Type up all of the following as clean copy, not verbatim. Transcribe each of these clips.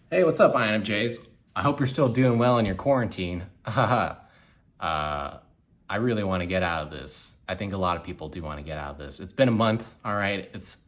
Hey, what's up, INFJs? I hope you're still doing well in your quarantine. Haha. I really want to get out of this. I think a lot of people do want to get out of this. It's been a month, all right. It's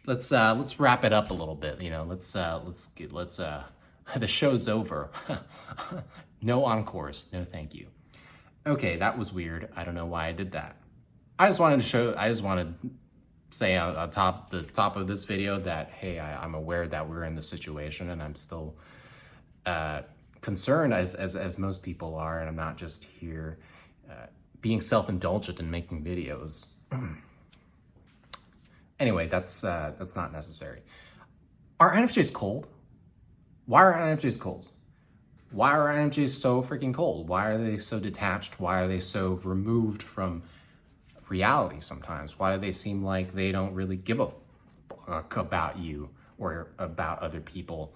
let's wrap it up a little bit. Let's the show's over. No encores, no thank you. Okay, that was weird. I don't know why I did that. I just wanted to say on the top of this video that hey, I'm aware that we're in this situation, and I'm still concerned as most people are, and I'm not just here being self-indulgent and making videos. Anyway, that's not necessary. Are INFJs cold? Why are INFJs cold? Why are INFJs so freaking cold? Why are they so detached? Why are they so removed from reality sometimes? Why do they seem like they don't really give a fuck about you or about other people?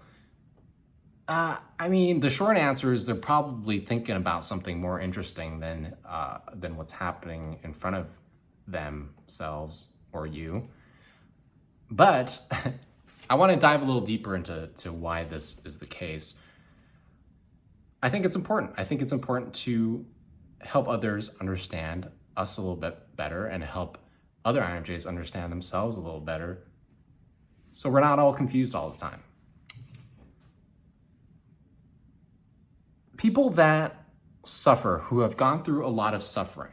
I mean, the short answer is they're probably thinking about something more interesting than what's happening in front of themselves or you. But I want to dive a little deeper into why this is the case. I think it's important. I think it's important to help others understand us a little bit better and help other INFJs understand themselves a little better so we're not all confused all the time. People that suffer, who have gone through a lot of suffering,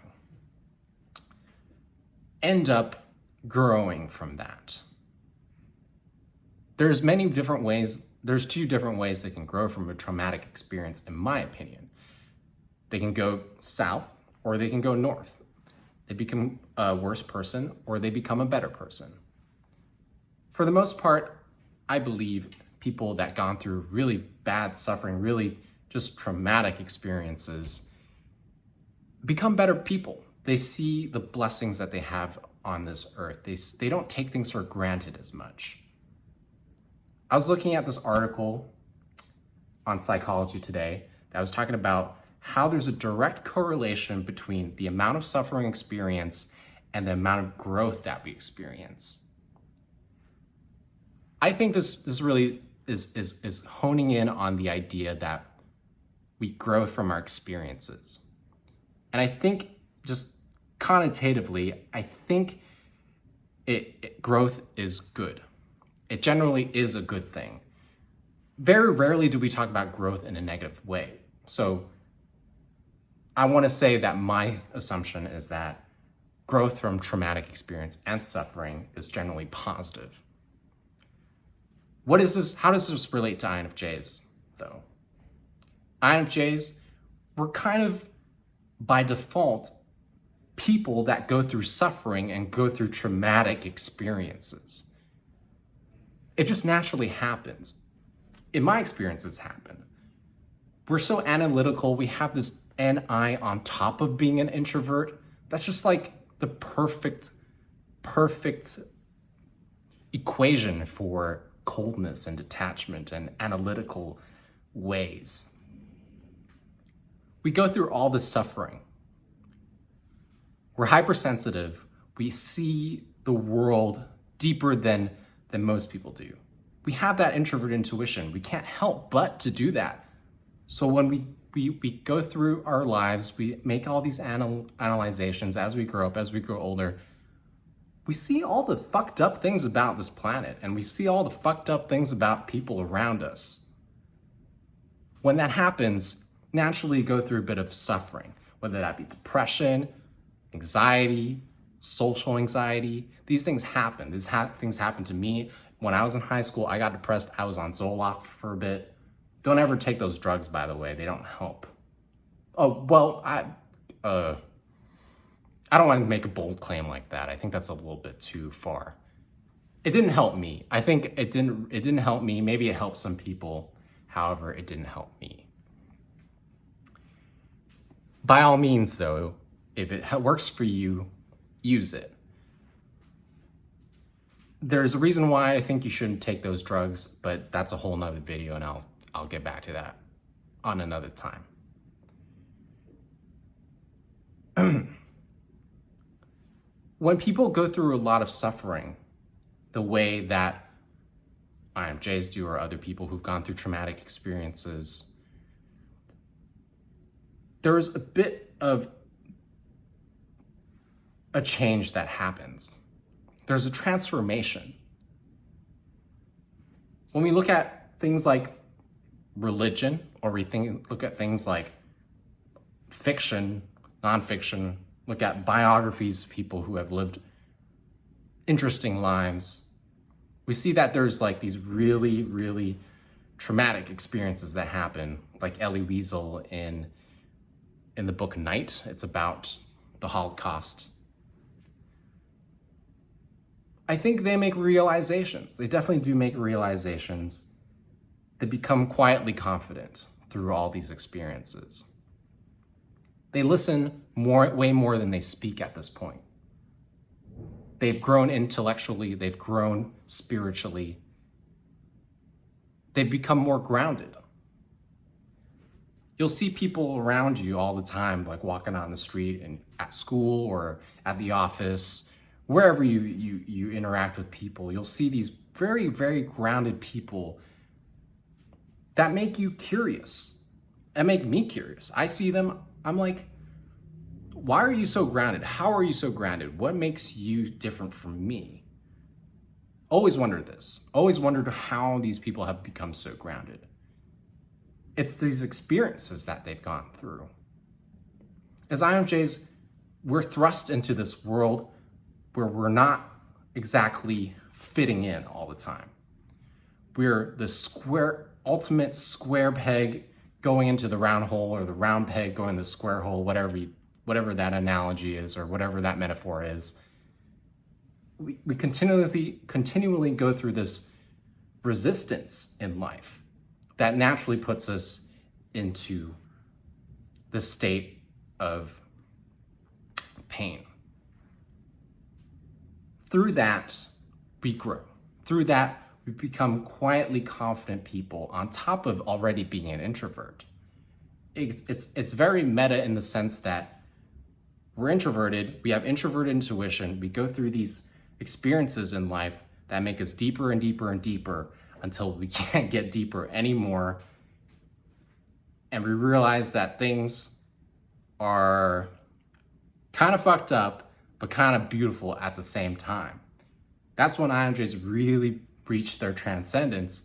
end up growing from that. There's many different ways. There's two different ways they can grow from a traumatic experience, in my opinion. They can go south or they can go north. They become a worse person or they become a better person. For the most part, I believe people that gone through really bad suffering, really just traumatic experiences, become better people. They see the blessings that they have on this earth. They don't take things for granted as much. I was looking at this article on Psychology Today that was talking about how there's a direct correlation between the amount of suffering experience and the amount of growth that we experience. I think this really is honing in on the idea that we grow from our experiences. And I think just connotatively, I think growth is good. It generally is a good thing. Very rarely do we talk about growth in a negative way. So I want to say that my assumption is that growth from traumatic experience and suffering is generally positive. What is this? How does this relate to INFJs, though? INFJs, we're kind of, by default, people that go through suffering and go through traumatic experiences. It just naturally happens. In my experience, it's happened. We're so analytical. We have this NI on top of being an introvert. That's just like the perfect equation for coldness and detachment and analytical ways. We go through all this suffering. We're hypersensitive. We see the world deeper than most people do. We have that introvert intuition. We can't help but to do that. So when we go through our lives, we make all these analyzations as we grow up, as we grow older, we see all the fucked up things about this planet, and we see all the fucked up things about people around us. When that happens, naturally you go through a bit of suffering, whether that be depression, anxiety, social anxiety. These things happen. Things happened to me. When I was in high school, I got depressed. I was on Zoloft for a bit. Don't ever take those drugs, by the way. They don't help. Oh, well, I don't want to make a bold claim like that. I think that's a little bit too far. It didn't help me. I think it didn't help me. Maybe it helped some people. However, it didn't help me. By all means, though, if it works for you, use it. There's a reason why I think you shouldn't take those drugs, but that's a whole nother video, and I'll get back to that on another time. When people go through a lot of suffering, the way that INFJs do, or other people who've gone through traumatic experiences, there's a bit of a change that happens. There's a transformation. When we look at things like religion, or look at things like fiction, nonfiction, look at biographies of people who have lived interesting lives, we see that there's like these really, really traumatic experiences that happen, like Elie Wiesel in the book Night. It's about the Holocaust. I think they make realizations. They definitely do make realizations. They become quietly confident through all these experiences. They listen way more than they speak at this point. They've grown intellectually, they've grown spiritually. They've become more grounded. You'll see people around you all the time, like walking on the street and at school or at the office, wherever you interact with people. You'll see these very, very grounded people that make you curious, that make me curious. I see them, I'm like, why are you so grounded? How are you so grounded? What makes you different from me? Always wondered this. Always wondered how these people have become so grounded. It's these experiences that they've gone through. As INFJs, we're thrust into this world where we're not exactly fitting in all the time. We're the ultimate square peg going into the round hole, or the round peg going to the square hole, whatever that analogy is, or whatever that metaphor is. We continually go through this resistance in life that naturally puts us into the state of pain. Through that, we grow. Through that, we become quietly confident people on top of already being an introvert. It's very meta in the sense that we're introverted, we have introverted intuition, we go through these experiences in life that make us deeper and deeper and deeper until we can't get deeper anymore. And we realize that things are kind of fucked up, but kind of beautiful at the same time. That's when INFJs really reach their transcendence.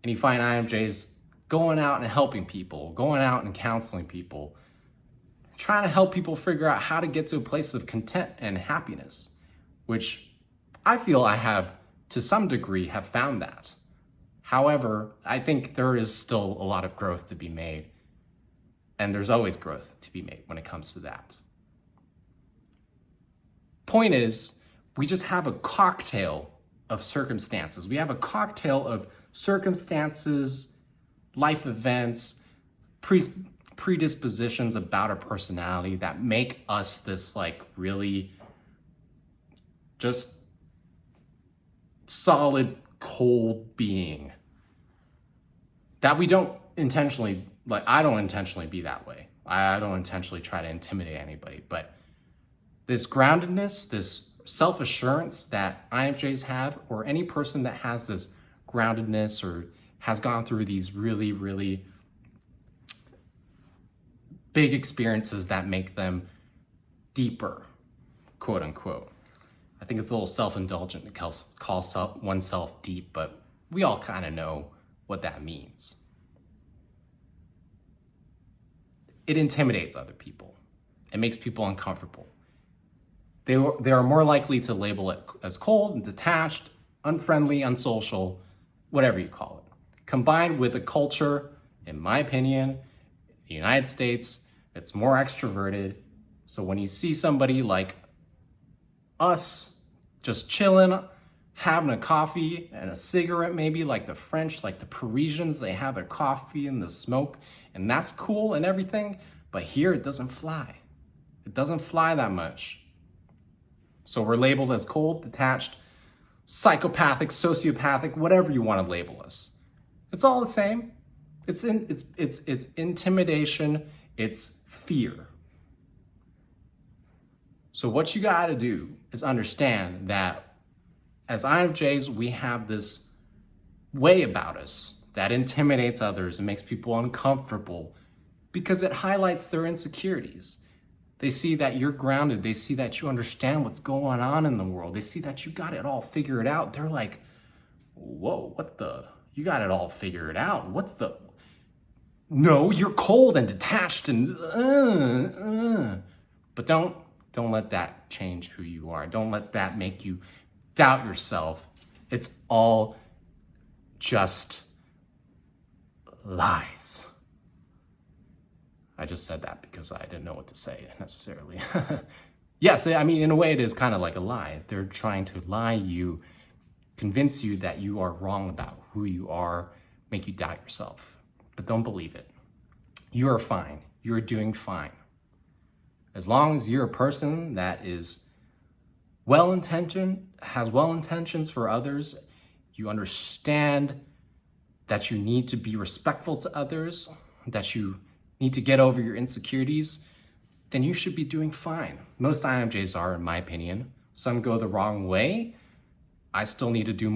And you find INFJs going out and helping people, going out and counseling people, trying to help people figure out how to get to a place of content and happiness, which I feel I have, to some degree, have found that. However, I think there is still a lot of growth to be made, and there's always growth to be made when it comes to that. Point is, we just have a cocktail of circumstances. We have a cocktail of circumstances, life events, predispositions about our personality that make us this like really just solid, cold being that we don't intentionally, like I don't intentionally be that way. I don't intentionally try to intimidate anybody, but this groundedness, this self-assurance that INFJs have, or any person that has this groundedness or has gone through these really, really big experiences that make them deeper, quote unquote. I think it's a little self-indulgent to call oneself deep, but we all kind of know what that means. It intimidates other people. It makes people uncomfortable. They are more likely to label it as cold and detached, unfriendly, unsocial, whatever you call it. Combined with a culture, in my opinion, the United States, it's more extroverted. So when you see somebody like us just chilling, having a coffee and a cigarette, maybe like the French, like the Parisians, they have their coffee and the smoke, and that's cool and everything, but here it doesn't fly. It doesn't fly that much. So we're labeled as cold, detached, psychopathic, sociopathic, whatever you want to label us. It's all the same. It's intimidation, it's fear. So what you gotta do is understand that as INFJs, we have this way about us that intimidates others and makes people uncomfortable because it highlights their insecurities. They see that you're grounded. They see that you understand what's going on in the world. They see that you got it all figured out. They're like, whoa, what the? You got it all figured out. What's the? No, you're cold and detached and But don't let that change who you are. Don't let that make you doubt yourself. It's all just lies. I just said that because I didn't know what to say necessarily. Yes, I mean, in a way it is kind of like a lie. They're trying to lie you, convince you that you are wrong about who you are, make you doubt yourself. But don't believe it. You are fine. You're doing fine. As long as you're a person that is well-intentioned, has well-intentions for others, you understand that you need to be respectful to others, that you need to get over your insecurities, then you should be doing fine. Most INFJs are, in my opinion. Some go the wrong way. I still need to do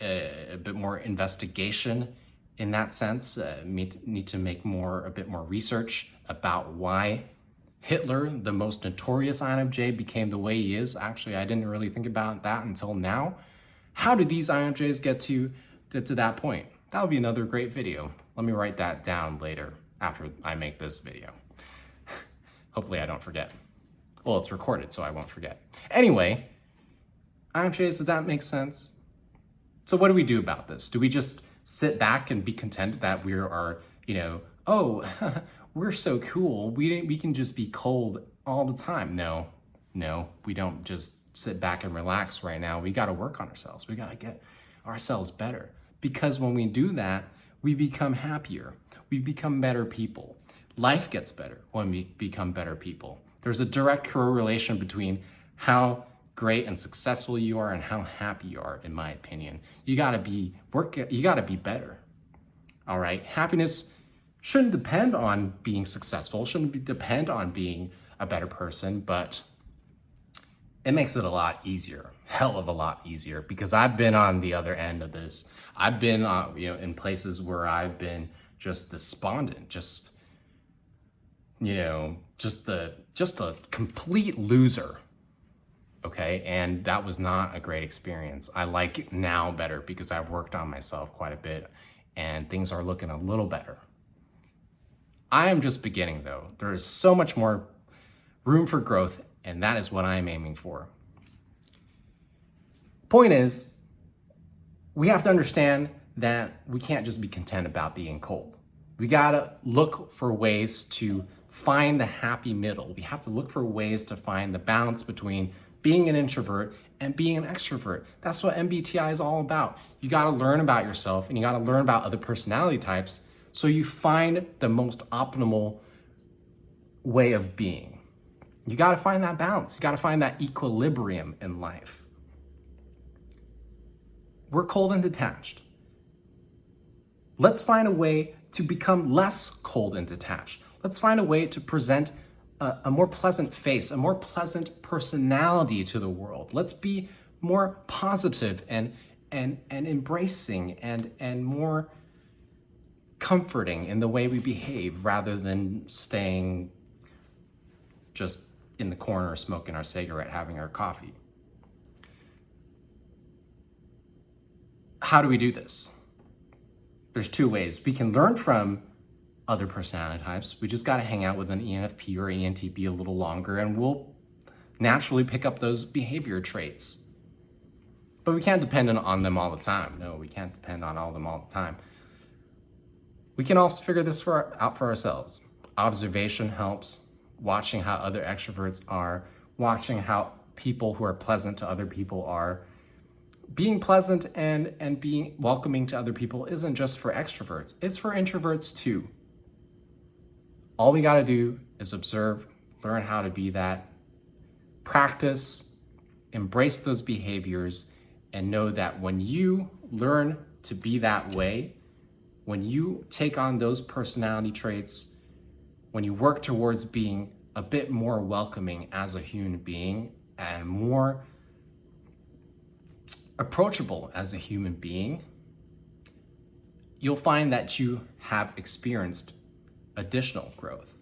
a bit more investigation in that sense. Need to make a bit more research about why Hitler, the most notorious INFJ, became the way he is. Actually, I didn't really think about that until now. How did these INFJs get to that point? That would be another great video. Let me write that down later after I make this video. Hopefully I don't forget. Well, it's recorded, so I won't forget. Anyway, INFJs, does that make sense? So what do we do about this? Do we just sit back and be content that we are, oh, we're so cool. We can just be cold all the time. No, we don't just sit back and relax right now. We got to work on ourselves. We got to get ourselves better. Because when we do that, we become happier. We become better people. Life gets better when we become better people. There's a direct correlation between how great and successful you are and how happy you are, in my opinion. You gotta be better. All right. Happiness shouldn't depend on being successful, depend on being a better person, but it makes it a lot easier, hell of a lot easier, because I've been on the other end of this. I've been, in places where I've been just despondent, just a complete loser. Okay, and that was not a great experience. I like it now better because I've worked on myself quite a bit and things are looking a little better. I am just beginning though. There is so much more room for growth, and that is what I'm aiming for. Point is, we have to understand that we can't just be content about being cold. We gotta look for ways to find the happy middle. We have to look for ways to find the balance between being an introvert and being an extrovert. That's what MBTI is all about. You gotta learn about yourself and you gotta learn about other personality types so you find the most optimal way of being. You gotta find that balance. You gotta find that equilibrium in life. We're cold and detached. Let's find a way to become less cold and detached. Let's find a way to present a more pleasant face, a more pleasant personality to the world. Let's be more positive and embracing and more comforting in the way we behave rather than staying just in the corner smoking our cigarette, having our coffee. How do we do this? There's two ways. We can learn from other personality types. We just got to hang out with an ENFP or ENTP a little longer and we'll naturally pick up those behavior traits. But we can't depend on them all the time. No, we can't depend on all them all the time. We can also figure this out for ourselves. Observation helps. Watching how other extroverts are, watching how people who are pleasant to other people are. Being pleasant and being welcoming to other people isn't just for extroverts, it's for introverts too. All we gotta do is observe, learn how to be that, practice, embrace those behaviors, and know that when you learn to be that way, when you take on those personality traits, when you work towards being a bit more welcoming as a human being and more approachable as a human being, you'll find that you have experienced additional growth.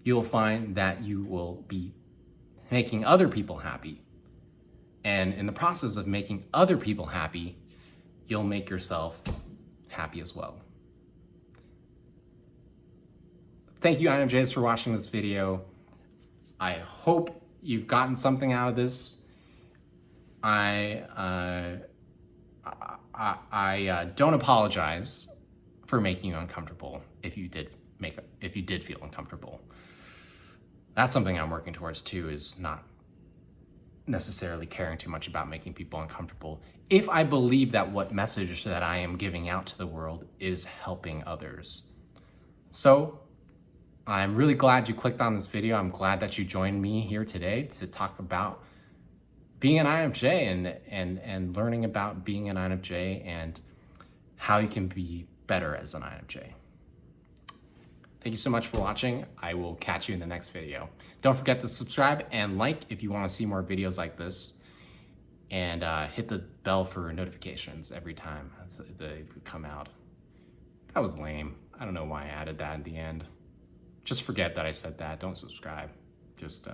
You'll find that you will be making other people happy. And in the process of making other people happy, you'll make yourself happy as well. Thank you, INFJs, for watching this video. I hope you've gotten something out of this. I don't apologize for making you uncomfortable if you did feel uncomfortable. That's something I'm working towards too, is not necessarily caring too much about making people uncomfortable if I believe that what message that I am giving out to the world is helping others. So I'm really glad you clicked on this video. I'm glad that you joined me here today to talk about being an INFJ and learning about being an INFJ and how you can be better as an INFJ. Thank you so much for watching. I will catch you in the next video. Don't forget to subscribe and like if you want to see more videos like this, and hit the bell for notifications every time they come out. That was lame. I don't know why I added that at the end. Just forget that I said that. Don't subscribe. Just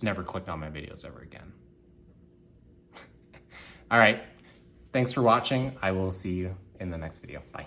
never click on my videos ever again. All right. Thanks for watching. I will see you in the next video. Bye.